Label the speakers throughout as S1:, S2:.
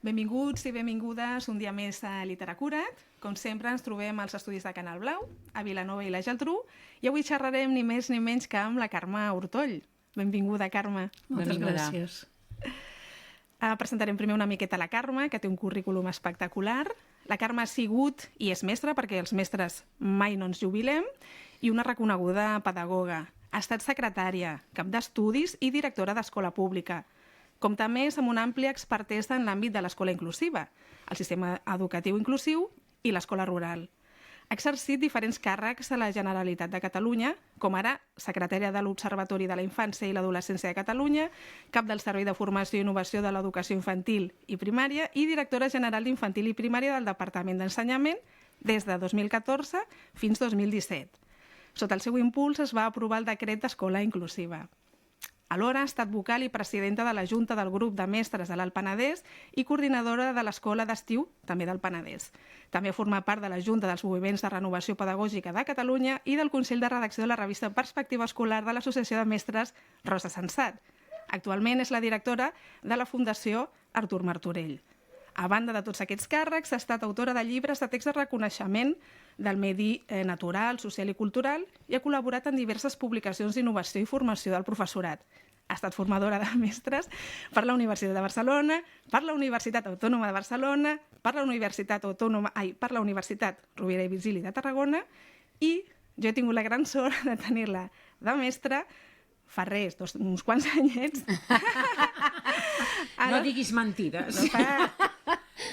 S1: Benvinguts i benvingudes un dia més a Literacurat. Com sempre ens trobem als estudis de Canal Blau, a Vilanova i la Geltrú, i avui xerrarem ni més ni menys que amb la Carme Ortoll. Benvinguda, Carme.
S2: Moltes gràcies.
S1: Presentarem primer una miqueta la Carme, que té un currículum espectacular. La Carme ha sigut i és mestra, perquè els mestres mai no ens jubilem, i una reconeguda pedagoga. Ha estat secretària, cap d'estudis i directora d'escola pública. Compta més amb una àmplia expertesa en l'àmbit de l'escola inclusiva, el sistema educatiu inclusiu i l'escola rural. Ha exercit diferents càrrecs a la Generalitat de Catalunya, com ara secretària de l'Observatori de la Infància i l'Adolescència de Catalunya, cap del Servei de Formació i Innovació de l'Educació Infantil i Primària i directora general d'Infantil i Primària del Departament d'Ensenyament des de 2014 fins 2017. Sota el seu impuls es va aprovar el decret d'Escola Inclusiva. Alhora ha estat vocal i presidenta de la Junta del Grup de Mestres de l'Alt Penedès i coordinadora de l'Escola d'Estiu, també del Penedès. També forma part de la Junta dels Moviments de Renovació Pedagògica de Catalunya i del Consell de Redacció de la revista Perspectiva Escolar de l'Associació de Mestres Rosa Sensat. Actualment és la directora de la Fundació Artur Martorell. A banda de tots aquests càrrecs, ha estat autora de llibres de text de reconeixement del medi natural, social i cultural i ha col·laborat en diverses publicacions d'innovació i formació del professorat. Ha estat formadora de mestres per la Universitat de Barcelona, per la Universitat Autònoma de Barcelona, per la Universitat Rovira i Virgili de Tarragona i jo he tingut la gran sort de tenir-la de mestra fa res, uns quants anyets.
S2: No diguis mentides.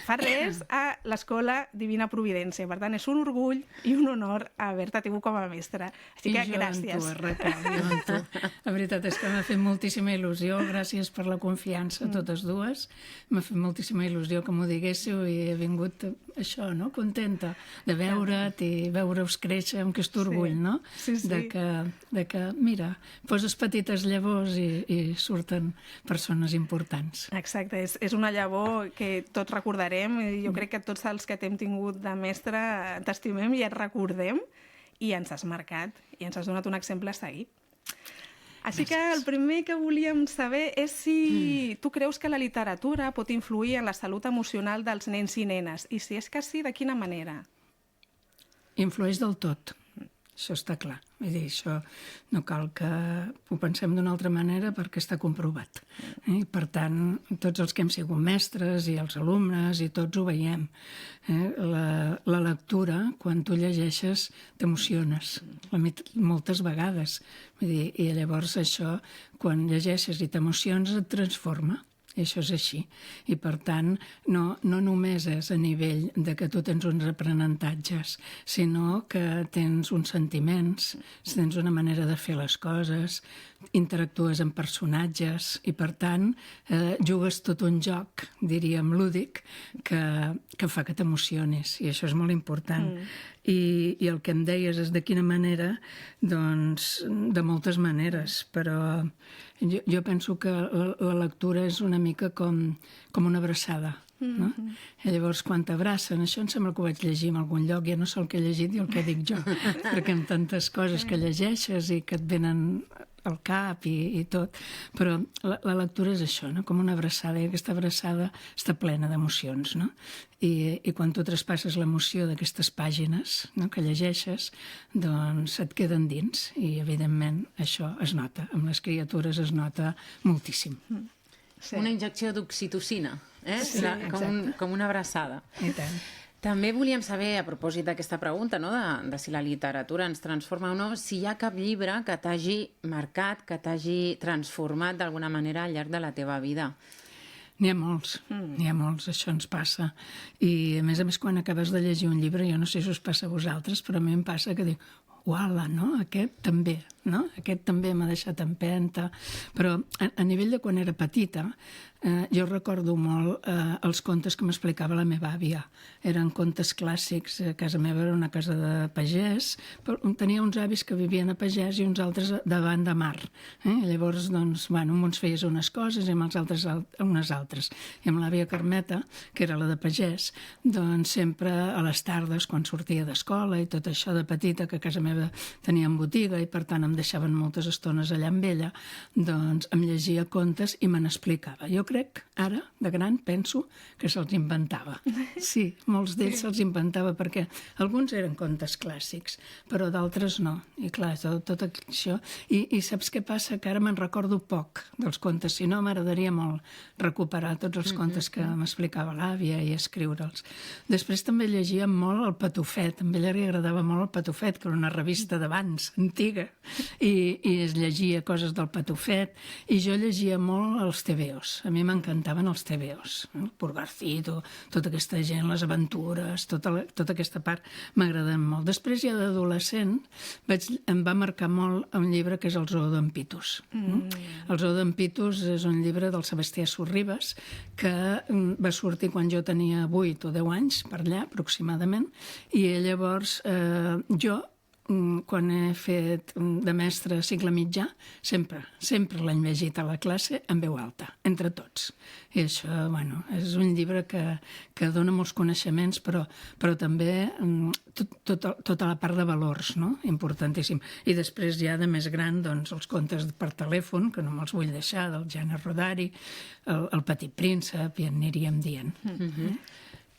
S1: Fa res a l'Escola Divina Providència. Per tant, és un orgull i un honor haver-te tingut com a mestra. Així que gràcies.
S3: I jo amb tu, Raquel, jo amb tu. La veritat és que m'ha fet moltíssima il·lusió. Gràcies per la confiança, totes dues. M'ha fet moltíssima il·lusió que m'ho diguéssiu i he vingut això, no? Contenta de veure't i veure-us créixer amb aquest orgull, no?
S1: Sí.
S3: De que, mira, poses petites llavors i surten persones importants.
S1: Exacte, és una llavor que tots recordarem. Jo crec que tots els que t'hem tingut de mestre t'estimem i et recordem i ens has marcat i ens has donat un exemple a seguir. Així que el primer que volíem saber és si tu creus que la literatura pot influir en la salut emocional dels nens i nenes i si és que sí, de quina manera?
S3: Influeix del tot. Això està clar. Vull dir, això no cal que ho pensem d'una altra manera perquè està comprovat. Per tant, tots els que hem sigut mestres i els alumnes i tots ho veiem. La lectura, quan tu llegeixes, t'emociones moltes vegades. Vull dir, i llavors això, quan llegeixes i t'emociones, et transforma. I això és així. I per tant, no només és a nivell de que tu tens uns aprenentatges, sinó que tens uns sentiments, tens una manera de fer les coses, interactues amb personatges i per tant jugues tot un joc, diríem lúdic, que fa que t'emocionis i això és molt important. I el que em deies és de quina manera, doncs de moltes maneres, però jo penso que la lectura és una mica com una abraçada. No? I llavors quan t'abracen, això em sembla que ho vaig llegir en algun lloc, ja no sé el que he llegit i el que dic jo, perquè amb tantes coses que llegeixes i que et venen al cap i tot, però la lectura és això, no? Com una abraçada, i aquesta abraçada està plena d'emocions, no? I quan tu traspasses l'emoció d'aquestes pàgines, no? Que llegeixes, doncs et queden dins i evidentment això es nota, amb les criatures es nota moltíssim.
S2: Sí. Una injecció d'oxitocina,
S3: Sí,
S2: com una abraçada.
S3: I tant.
S2: També volíem saber, a propòsit d'aquesta pregunta, no? de si la literatura ens transforma o no, si hi ha cap llibre que t'hagi marcat, que t'hagi transformat d'alguna manera al llarg de la teva vida.
S3: N'hi ha molts, això ens passa. I a més, quan acabes de llegir un llibre, jo no sé si us passa a vosaltres, però a mi em passa que dic, uala, no? Aquest també, no? Aquest també m'ha deixat empenta. Però a nivell de quan era petita, jo recordo molt els contes que m'explicava la meva àvia. Eren contes clàssics, a casa meva era una casa de pagès, però tenia uns avis que vivien a Pagès i uns altres davant de mar. Llavors, doncs, bueno, amb uns feies unes coses i amb els altres unes altres. I amb l'àvia Carmeta, que era la de Pagès, doncs sempre a les tardes, quan sortia d'escola i tot això de petita, que a casa meva teníem botiga i per tant em em deixaven moltes estones allà amb ella, doncs em llegia contes i me n'explicava. Jo crec, ara, de gran, penso que se'ls inventava. Sí, molts d'ells se'ls inventava perquè alguns eren contes clàssics, però d'altres no. I clar, tot això... I saps què passa? Que ara me'n recordo poc dels contes, si no m'agradaria molt recuperar tots els contes que m'explicava l'àvia i escriure'ls. Després també llegia molt el Patufet, a ella li agradava molt el Patufet, que era una revista d'abans, antiga, i es llegia coses del Patufet, i jo llegia molt els tebeos. A mi m'encantaven els tebeos, el Purgarcito, tota aquesta gent, les aventures, tota aquesta part m'agraden molt. Després, ja d'adolescent, em va marcar molt un llibre que és el Zoo d'en Pitus. El Zoo d'en Pitus és un llibre del Sebastià Sorribes que va sortir quan jo tenia 8 o 10 anys, per allà, aproximadament, i llavors jo, quan he fet de mestre a cicle mitjà, sempre l'hem llegit a la classe en veu alta, entre tots. I això, bueno, és un llibre que dona molts coneixements, però també tota la part de valors, no? Importantíssim. I després ja de més gran, doncs, els contes per telèfon, que no me'ls vull deixar, del Jana Rodari, el Petit Príncep, i en aniríem dient.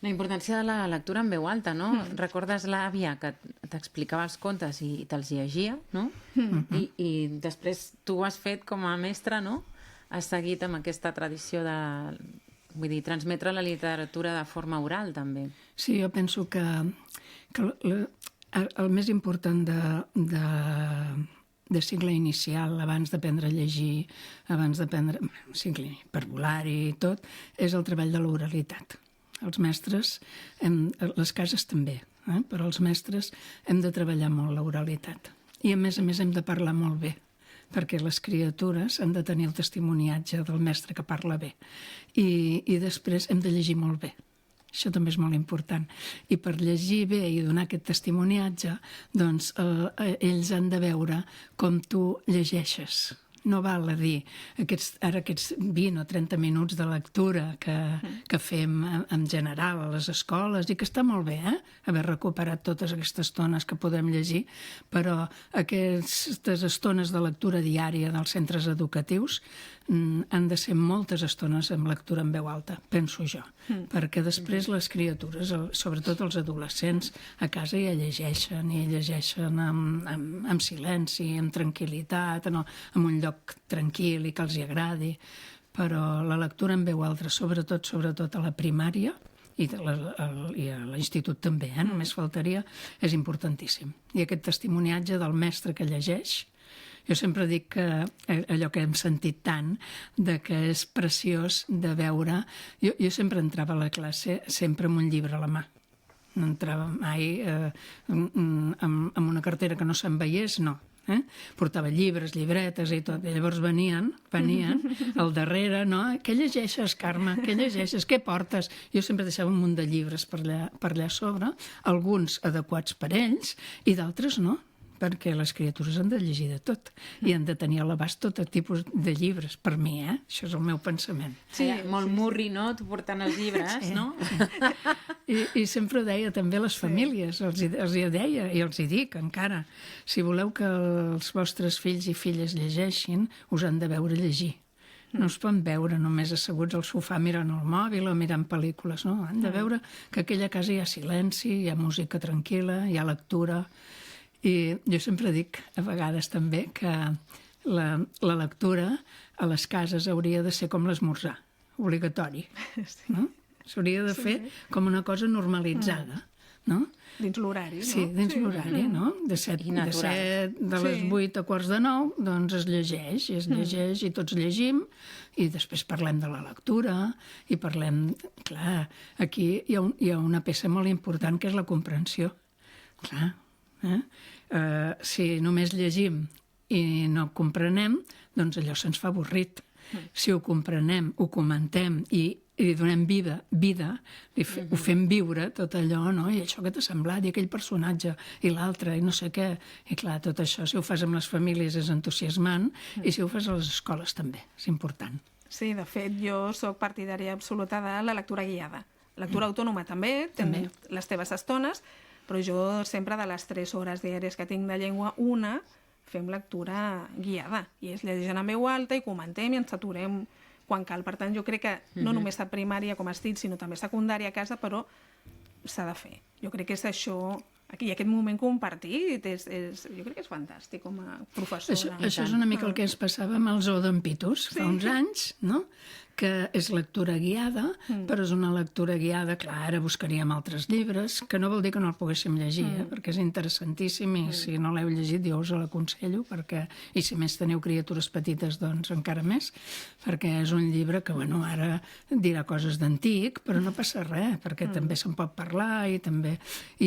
S2: La importància de la lectura en veu alta, no? Recordes l'àvia que t'explicava els contes i te'ls llegia, no? I després tu ho has fet com a mestra, no? Has seguit amb aquesta tradició de... Vull dir, transmetre la literatura de forma oral, també.
S3: Sí, jo penso que el més important de cicle inicial, abans d'aprendre a llegir, abans d'aprendre cicle parvulari i tot, és el treball de l'oralitat. Els mestres, les cases també, però els mestres hem de treballar molt l'oralitat. I a més hem de parlar molt bé, perquè les criatures han de tenir el testimoniatge del mestre que parla bé. I després hem de llegir molt bé. Això també és molt important. I per llegir bé i donar aquest testimoniatge, doncs ells han de veure com tu llegeixes. No val a dir aquests 20 o 30 minuts de lectura que fem en general a les escoles, i que està molt bé, haver recuperat totes aquestes estones que podem llegir, però aquestes estones de lectura diària dels centres educatius han de ser moltes estones amb lectura en veu alta, penso jo, perquè després les criatures, sobretot els adolescents, a casa ja llegeixen, i llegeixen amb silenci, amb tranquil·litat, en un lloc tranquil i que els hi agradi, però la lectura en veu alta, sobretot a la primària i a l'institut també, només faltaria, és importantíssim. I aquest testimoniatge del mestre que llegeix, jo sempre dic que allò que hem sentit tant, de que és preciós de veure... Jo sempre entrava a la classe sempre amb un llibre a la mà. No entrava mai amb una cartera que no se'n veiés, no. Portava llibres, llibretes i tot. I llavors venien al darrere, no? Què llegeixes, Carme? Què llegeixes? Què portes? Jo sempre deixava un munt de llibres per allà sobre, alguns adequats per ells i d'altres no, perquè les criatures han de llegir de tot i han de tenir a l'abast tot tipus de llibres. Per mi, això és el meu pensament.
S2: Sí, molt murri, no?, tu portant els llibres, no?
S3: I sempre ho deia també a les famílies, els hi deia i els hi dic encara, si voleu que els vostres fills i filles llegeixin, us han de veure llegir. No es poden veure només asseguts al sofà mirant el mòbil o mirant pel·lícules, no? Han de veure que a aquella casa hi ha silenci, hi ha música tranquil·la, hi ha lectura. I jo sempre dic, a vegades també, que la lectura a les cases hauria de ser com l'esmorzar, obligatori. No? S'hauria de fer com una cosa normalitzada, no?
S1: Dins l'horari, no?
S3: Sí, dins l'horari, no? De les 8 a quarts de 9, doncs es llegeix i tots llegim, i després parlem de la lectura, i parlem... Clar, aquí hi ha una peça molt important que és la comprensió. Clar, si només llegim i no comprenem, doncs allò se'ns fa avorrit. Si ho comprenem, ho comentem i donem vida, ho fem viure tot allò, no? I això que t'ha semblat, i aquell personatge, i l'altre, i no sé què. I clar, tot això, si ho fas amb les famílies és entusiasmant, i si ho fas a les escoles també, és important.
S1: Sí, de fet, jo sóc partidària absoluta de la lectura guiada. Lectura autònoma també, les teves estones, però jo sempre de les 3 hores diàries que tinc de llengua, una fem lectura guiada, i és llegint en veu alta i comentem i ens aturem quan cal. Per tant, jo crec que no només a primària, com has dit, sinó també a secundària a casa, però s'ha de fer. Jo crec que és això, aquí aquest moment compartit, jo crec que és fantàstic com a professora.
S3: Això és una mica el que ens passava amb el Zoo d'en Pitus fa uns anys, no? Que és lectura guiada, però és una lectura guiada, clar, ara buscaríem altres llibres, que no vol dir que no el poguéssim llegir, perquè és interessantíssim i si no l'heu llegit jo us l'aconsello, i si més teniu criatures petites, doncs encara més, perquè és un llibre que, bueno, ara dirà coses d'antic, però no passa res, perquè també se'n pot parlar i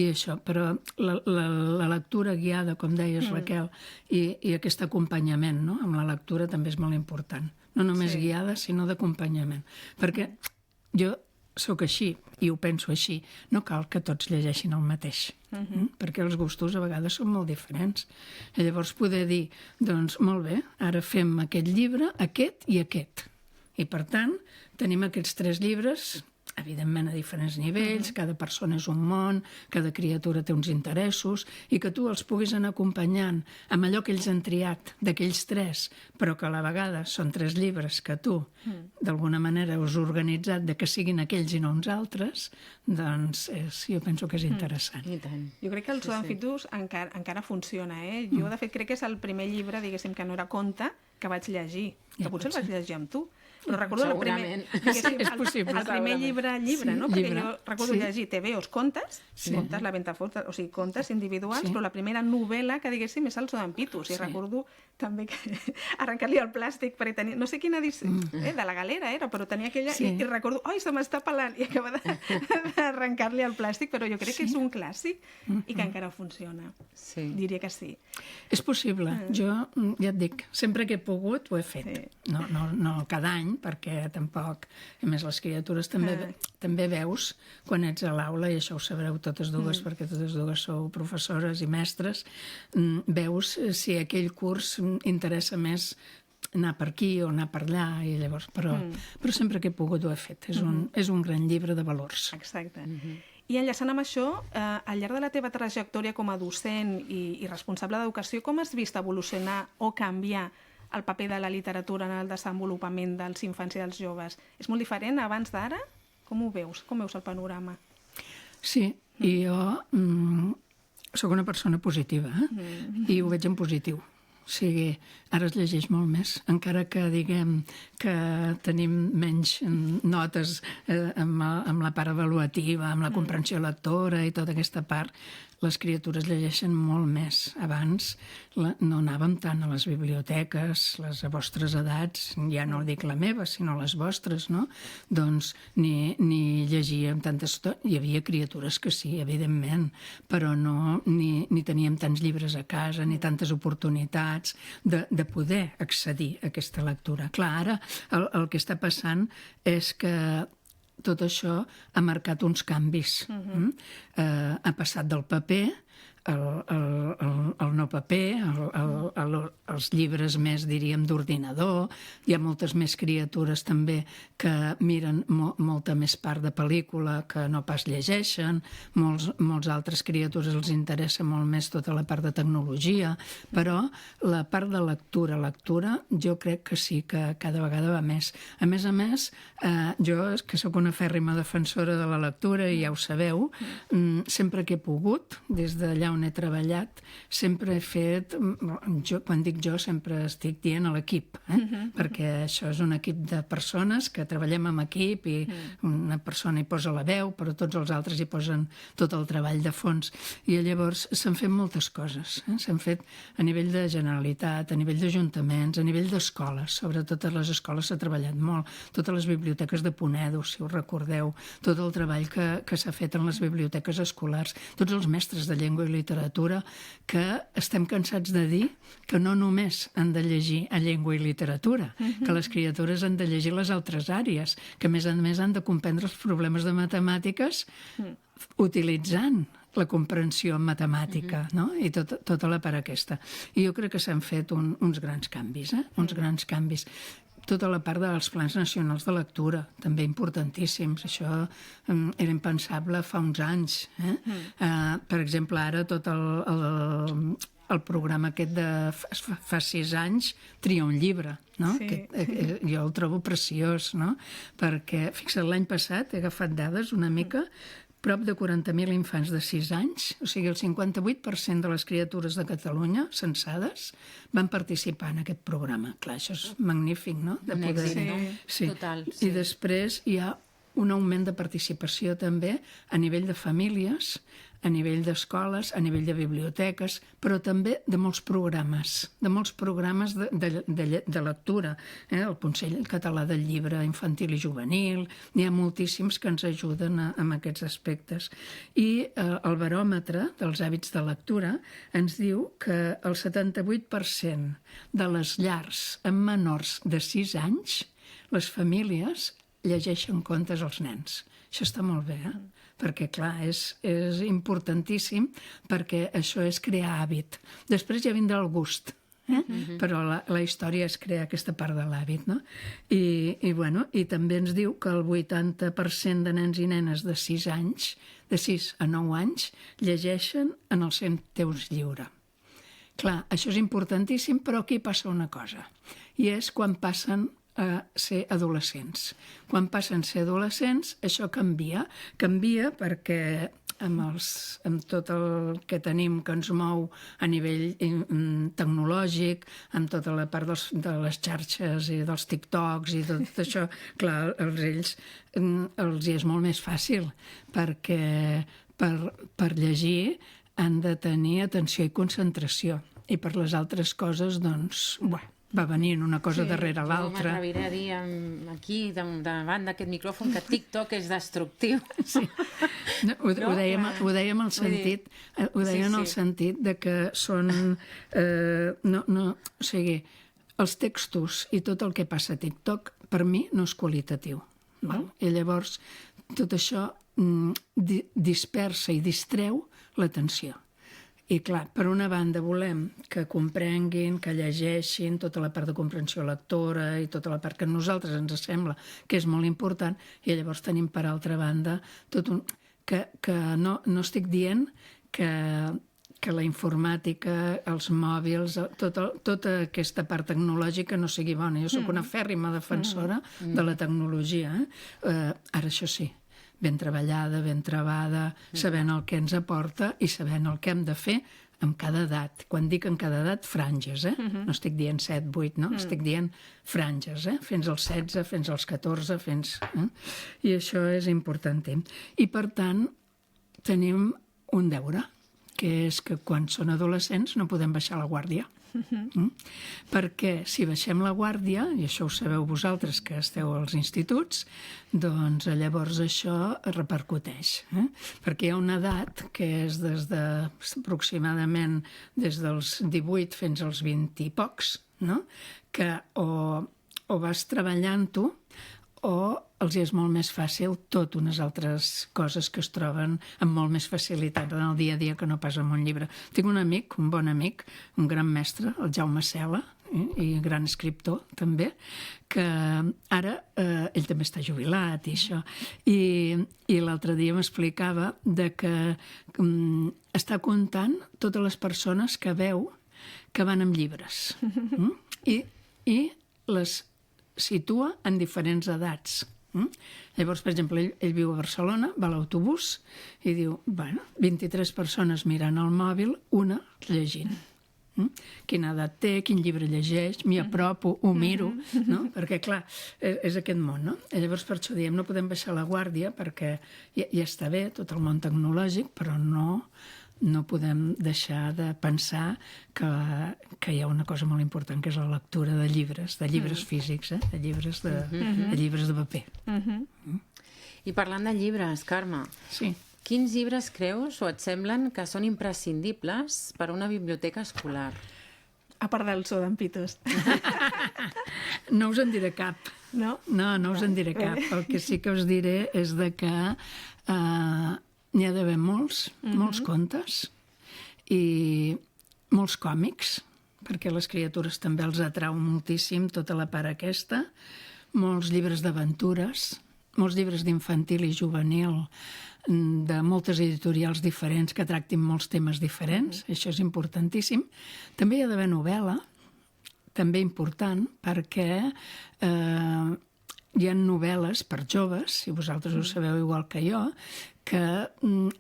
S3: això, però la lectura guiada, com deies, Raquel, i aquest acompanyament, no?, amb la lectura també és molt important. No només guiada, sinó d'acompanyament. Perquè jo sóc així, i ho penso així, no cal que tots llegeixin el mateix, perquè els gustos a vegades són molt diferents. I llavors poder dir, doncs, molt bé, ara fem aquest llibre, aquest i aquest. I per tant, tenim aquests 3 llibres, evidentment a diferents nivells, cada persona és un món, cada criatura té uns interessos, i que tu els puguis anar acompanyant amb allò que ells han triat d'aquells 3, però que a la vegada són 3 llibres que tu, d'alguna manera, us organitzat de que siguin aquells i no uns altres, doncs jo penso que és interessant.
S2: I tant.
S1: Jo crec que el Zoo d'en Pitus encara funciona, Jo, de fet, crec que és el primer llibre, diguéssim, que no era conte, que vaig llegir, que potser el vaig llegir amb tu. Però recordo el primer llibre, no? Perquè jo recordo llegir TVOs contes, contes La Ventafocs, o sigui, contes individuals, però la primera novel·la que, diguéssim, és el Zoo d'en Pitus. I recordo també que arrencar-li el plàstic, perquè tenia, no sé quina edició, de la Galera era, però tenia aquella, i recordo, ai, se m'està pelant, i acaba d'arrencar-li el plàstic, però jo crec que és un clàssic i que encara funciona. Diria que sí.
S3: És possible. Jo, ja et dic, sempre que he pogut ho he fet. No cada any, perquè tampoc... A més, les criatures també veus quan ets a l'aula, i això ho sabreu totes dues, perquè totes dues sou professores i mestres, veus si aquell curs interessa més anar per aquí o anar per allà, i llavors... Però sempre que he pogut ho he fet. És un gran llibre de valors.
S1: Exacte. I enllaçant amb això, al llarg de la teva trajectòria com a docent i responsable d'educació, com has vist evolucionar o canviar el paper de la literatura en el desenvolupament dels infants i dels joves? És molt diferent abans d'ara? Com ho veus? Com veus el panorama?
S3: Sí, i jo sóc una persona positiva, i ho veig en positiu. O sigui, ara es llegeix molt més, encara que diguem que tenim menys notes amb la part avaluativa, amb la comprensió lectora i tota aquesta part, les criatures llegeixen molt més. Abans no anàvem tant a les biblioteques, les a vostres edats, ja no dic la meva, sinó les vostres, no? Doncs ni llegíem tantes... Hi havia criatures que sí, evidentment, però no, ni teníem tants llibres a casa, ni tantes oportunitats de poder accedir a aquesta lectura. Clar, ara el que està passant és que tot això ha marcat uns canvis. Ha passat del paper el no paper, els llibres més, diríem, d'ordinador. Hi ha moltes més criatures també que miren molta més part de pel·lícula que no pas llegeixen. Molts altres criatures els interessa molt més tota la part de tecnologia, però la part de lectura, jo crec que sí que cada vegada va més. A més, jo, que sóc una fèrrima defensora de la lectura, i ja ho sabeu, sempre que he pogut, des d'allà on he treballat, sempre he fet, quan dic jo, sempre estic dient a l'equip, perquè això és un equip de persones que treballem en equip, i una persona hi posa la veu, però tots els altres hi posen tot el treball de fons. I llavors s'han fet moltes coses. S'han fet a nivell de Generalitat, a nivell d'ajuntaments, a nivell d'escoles. Sobre totes les escoles s'ha treballat molt. Totes les biblioteques de Ponedo, si us recordeu, tot el treball que s'ha fet en les biblioteques escolars, tots els mestres de llengua i literatura, que estem cansats de dir que no només han de llegir a llengua i literatura, que les criatures han de llegir les altres àrees, que a més han de comprendre els problemes de matemàtiques utilitzant la comprensió en matemàtica, no? I tota la part aquesta. I jo crec que s'han fet uns grans canvis, uns grans canvis. Tota la part dels plans nacionals de lectura, també importantíssims. Això era impensable fa uns anys. Per exemple, ara tot el programa aquest de fa 6 anys, Tria un llibre, no?
S1: Sí.
S3: Jo el trobo preciós, no? Perquè, fixa't, l'any passat he agafat dades una mica, prop de 40.000 infants de 6 anys, o sigui, el 58% de les criatures de Catalunya censades van participar en aquest programa. Clar, això és magnífic, no? De
S2: Un èxit, no?
S3: Sí.
S2: Total,
S3: I
S2: sí.
S3: després hi ha un augment de participació també a nivell de famílies, a nivell d'escoles, a nivell de biblioteques, però també de molts programes de lectura. El Consell Català del Llibre Infantil i Juvenil, n'hi ha moltíssims que ens ajuden en aquests aspectes. I el baròmetre dels hàbits de lectura ens diu que el 78% de les llars amb menors de 6 anys, les famílies llegeixen contes als nens. Això està molt bé, perquè, clar, és importantíssim, perquè això és crear hàbit. Després ja vindrà el gust, però la història és crear aquesta part de l'hàbit, no? I també ens diu que el 80% de nens i nenes de 6 anys, de 6 a 9 anys, llegeixen en el seu temps lliure. Clar, això és importantíssim, però aquí passa una cosa, i és quan passen a ser adolescents. Quan passen a ser adolescents, això canvia. Canvia perquè amb tot el que tenim que ens mou a nivell tecnològic, amb tota la part de les xarxes i dels TikToks i tot això, clar, els és molt més fàcil, perquè per llegir han de tenir atenció i concentració. I per les altres coses, doncs, va venint una cosa darrere l'altra.
S2: Jo m'atreviré a dir aquí, davant d'aquest micròfon, que TikTok és destructiu.
S3: Sí. Ho dèiem al sentit, en el sentit de que són... O sigui, els textos i tot el que passa a TikTok, per mi, no és qualitatiu. I llavors, tot això dispersa i distreu l'atenció. I clar, per una banda volem que comprenguin, que llegeixin tota la part de comprensió lectora i tota la part que a nosaltres ens sembla que és molt important, i llavors tenim per altra banda que no estic dient que la informàtica, els mòbils, tota aquesta part tecnològica no sigui bona. Jo sóc una fèrrima defensora de la tecnologia. Ara això sí, ben treballada, ben trebada, sabent el que ens aporta i sabent el que hem de fer amb cada edat. Quan dic en cada edat, franges, No estic dient 7, 8, no? Estic dient franges, Fins als 16, fins als 14, I això és importantíssim. I, per tant, tenim un deure, que és que quan són adolescents no podem baixar la guàrdia. Perquè si baixem la guàrdia, i això ho sabeu vosaltres que esteu als instituts, doncs llavors això repercuteix. Perquè hi ha una edat que és aproximadament des dels 18 fins als 20 i pocs, que o vas treballant-ho o els és molt més fàcil tot unes altres coses que es troben amb molt més facilitat en el dia a dia que no pas en un llibre. Tinc un amic, un bon amic, un gran mestre, el Jaume Cela, i gran escriptor també, que ara ell també està jubilat i això, i l'altre dia m'explicava que està comptant totes les persones que veu que van amb llibres i les situa en diferents edats. Llavors, per exemple, ell viu a Barcelona, va a l'autobús i diu, 23 persones mirant el mòbil, una llegint. Quina edat té, quin llibre llegeix, m'hi apropo, ho miro, no? Perquè, clar, és aquest món, no? I llavors, per això diem, no podem baixar la guàrdia perquè ja està bé tot el món tecnològic, però no podem deixar de pensar que hi ha una cosa molt important, que és la lectura de llibres físics, de llibres de paper.
S2: I parlant de llibres, Carme,
S3: Sí.
S2: quins llibres creus o et semblen que són imprescindibles per a una biblioteca escolar?
S1: A part del so d'en Pitos.
S3: No us en diré cap.
S1: No?
S3: No us en diré cap. El que sí que us diré és de que n'hi ha d'haver molts contes i molts còmics, perquè les criatures també els atrau moltíssim, tota la part aquesta, molts llibres d'aventures, molts llibres d'infantil i juvenil de moltes editorials diferents que tractin molts temes diferents, això és importantíssim. També hi ha d'haver novel·la, també important, perquè hi ha novel·les per joves, si vosaltres ho sabeu igual que jo, que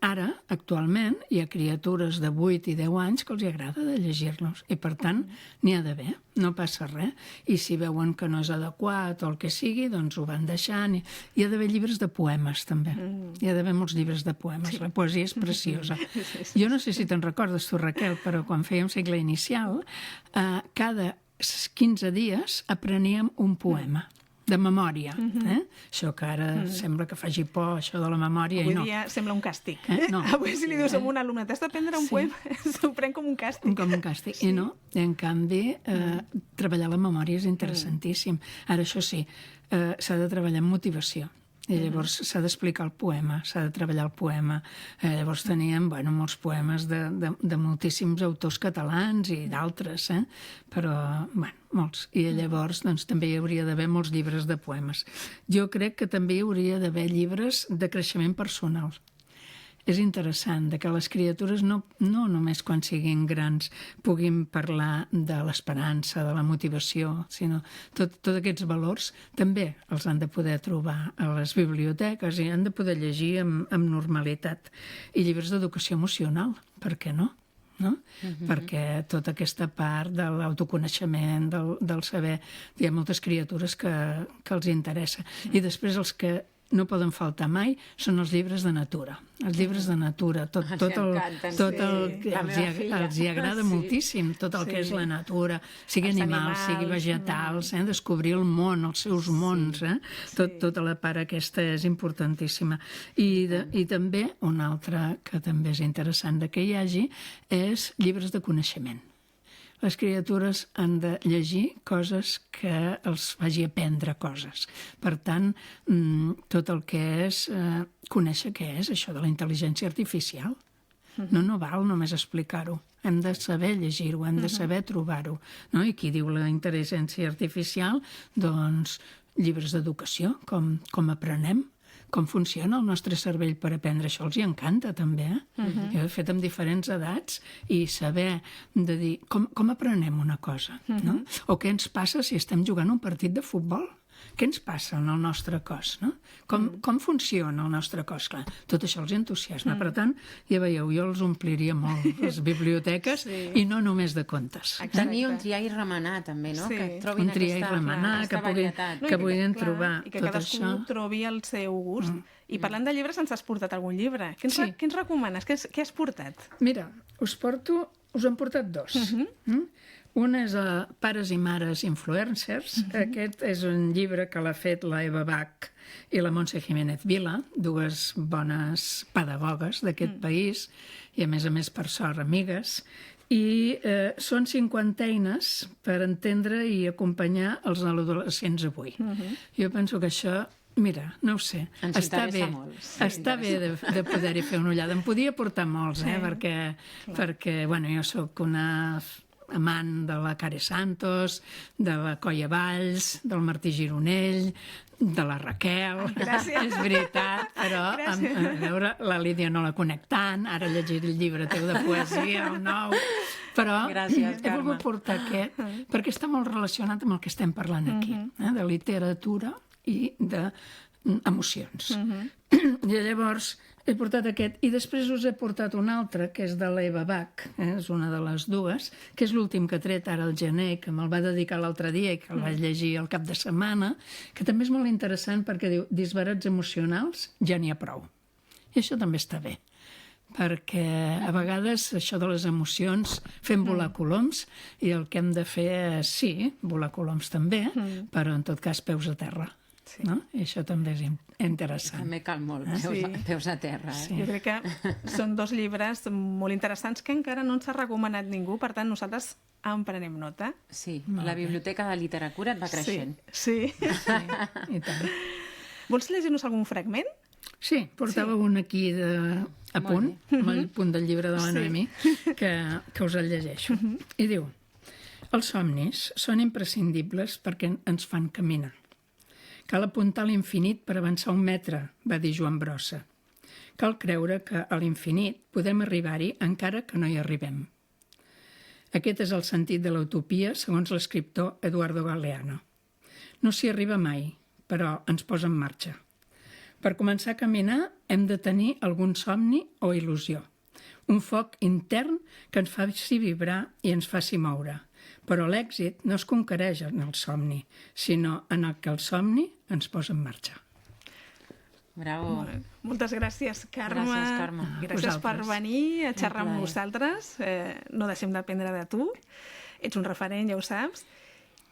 S3: ara, actualment, hi ha criatures de 8 i 10 anys que els agrada de llegir-los, i per tant n'hi ha d'haver, no passa res. I si veuen que no és adequat o el que sigui, doncs ho van deixant. Hi ha d'haver llibres de poemes, també. Hi ha d'haver molts llibres de poemes. La poesia és preciosa. Jo no sé si te'n recordes tu, Raquel, però quan fèiem cicle inicial, cada 15 dies apreníem un poema de memòria. Això que ara sembla que faci por, això de la memòria,
S1: Avui
S3: i no.
S1: dia sembla un càstig.
S3: No.
S1: Avui si li dius a un alumne t'has d'aprendre un poema, s'ho pren com un càstig.
S3: Com un càstig. I no, i en canvi, treballar la memòria és interessantíssim. Ara, això sí, s'ha de treballar en motivació. I llavors s'ha d'explicar el poema, s'ha de treballar el poema. Llavors teníem molts poemes de moltíssims autors catalans i d'altres, però, molts. I llavors també hi hauria d'haver molts llibres de poemes. Jo crec que també hi hauria d'haver llibres de creixement personal. És interessant que les criatures no només quan siguin grans puguin parlar de l'esperança, de la motivació, sinó tots aquests valors també els han de poder trobar a les biblioteques i han de poder llegir amb normalitat. I llibres d'educació emocional, per què no? Perquè tota aquesta part de l'autoconeixement, del saber, hi ha moltes criatures que els interessa. I després els que no poden faltar mai són els llibres de natura. Els llibres de natura, tot el que els hi agrada moltíssim, tot el que és la natura, sigui animals, sigui vegetals, descobrir el món, els seus mons, tota la part aquesta és importantíssima. I també, una altra que també és interessant que hi hagi, és llibres de coneixement. Les criatures han de llegir coses que els faci aprendre coses. Per tant, tot el que és conèixer què és això de la intel·ligència artificial. No val només explicar-ho. Hem de saber llegir-ho, hem de saber trobar-ho. I qui diu la intel·ligència artificial? Doncs llibres d'educació, com aprenem, com funciona el nostre cervell per aprendre. Això els hi encanta, també. Jo he fet amb diferents edats i saber de dir com aprenem una cosa. O què ens passa si estem jugant un partit de futbol? Què ens passa en el nostre cos? Com funciona el nostre cos? Clar, tot això els entusiasma. Per tant, ja veieu, jo els ompliria molt, les biblioteques, i no només de contes.
S2: Tenir un triar i remenar, també, no? Que trobin aquesta varietat.
S3: Que puguin trobar
S1: tot això. I que
S3: cadascú
S1: trobi el seu gust. I parlant de llibres, ens has portat algun llibre. Què ens recomanes? Què has portat?
S3: Mira, us en portat dos. Un és Pares i Mares Influencers. Aquest és un llibre que l'ha fet la Eva Bach i la Montse Jiménez Vila, dues bones pedagogues d'aquest país, i a més per sort amigues. I són 50 eines per entendre i acompanyar els adolescents avui. Jo penso que això, mira, no ho sé, està bé de poder-hi fer una ullada. Em podia portar molts, perquè jo sóc una amant de la Care Santos, de la Coia Valls, del Martí Gironell, de la Raquel.
S1: Gràcies.
S3: És veritat, però a veure, la Lídia no la conec tant, ara llegiré el llibre teu de poesia, el nou, però he volgut portar aquest perquè està molt relacionat amb el que estem parlant aquí, de literatura i d'emocions. I llavors he portat aquest, i després us he portat un altre, que és de l'Eva Bach, és una de les dues, que és l'últim que he tret ara al gener, que me'l va dedicar l'altre dia i que el vaig llegir al cap de setmana, que també és molt interessant perquè diu, disbarats emocionals ja n'hi ha prou. I això també està bé, perquè a vegades això de les emocions fem volar coloms, i el que hem de fer és, sí, volar coloms també, però en tot cas peus a terra. I això també és interessant.
S2: També cal molt, peus a terra.
S1: Jo crec que són dos llibres molt interessants que encara no ens ha recomanat ningú, per tant nosaltres en prenem nota.
S2: Sí, la biblioteca de literatura et va creixent.
S1: Sí.
S3: I tant.
S1: Vols llegir-nos algun fragment?
S3: Sí, portava un aquí a punt, amb el punt del llibre de la Noemí, que us el llegeixo. I diu, els somnis són imprescindibles perquè ens fan caminar. Cal apuntar a l'infinit per avançar 1 metre, va dir Joan Brossa. Cal creure que a l'infinit podem arribar-hi encara que no hi arribem. Aquest és el sentit de l'utopia, segons l'escriptor Eduardo Galeano. No s'hi arriba mai, però ens posa en marxa. Per començar a caminar hem de tenir algun somni o il·lusió. Un foc intern que ens faci vibrar i ens faci moure. Però l'èxit no es conquereix en el somni, sinó en el que el somni ens posa en marxa.
S2: Bravo.
S1: Moltes gràcies, Carme.
S2: Gràcies, Carme.
S1: Gràcies per
S3: Vosaltres.
S1: venir a xerrar amb
S2: plaer.
S1: nosaltres. No deixem d'aprendre de tu. Ets un referent, ja ho saps.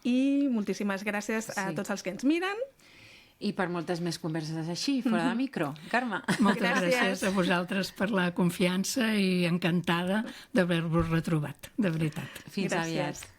S1: I moltíssimes gràcies a
S2: Sí.
S1: tots els que ens miren.
S2: I per moltes més converses així, fora de micro. Carme.
S3: Moltes
S1: Gràcies.
S3: gràcies a vosaltres per la confiança i encantada d'haver-vos retrobat, de veritat.
S2: Fins
S1: Gràcies.
S2: aviat.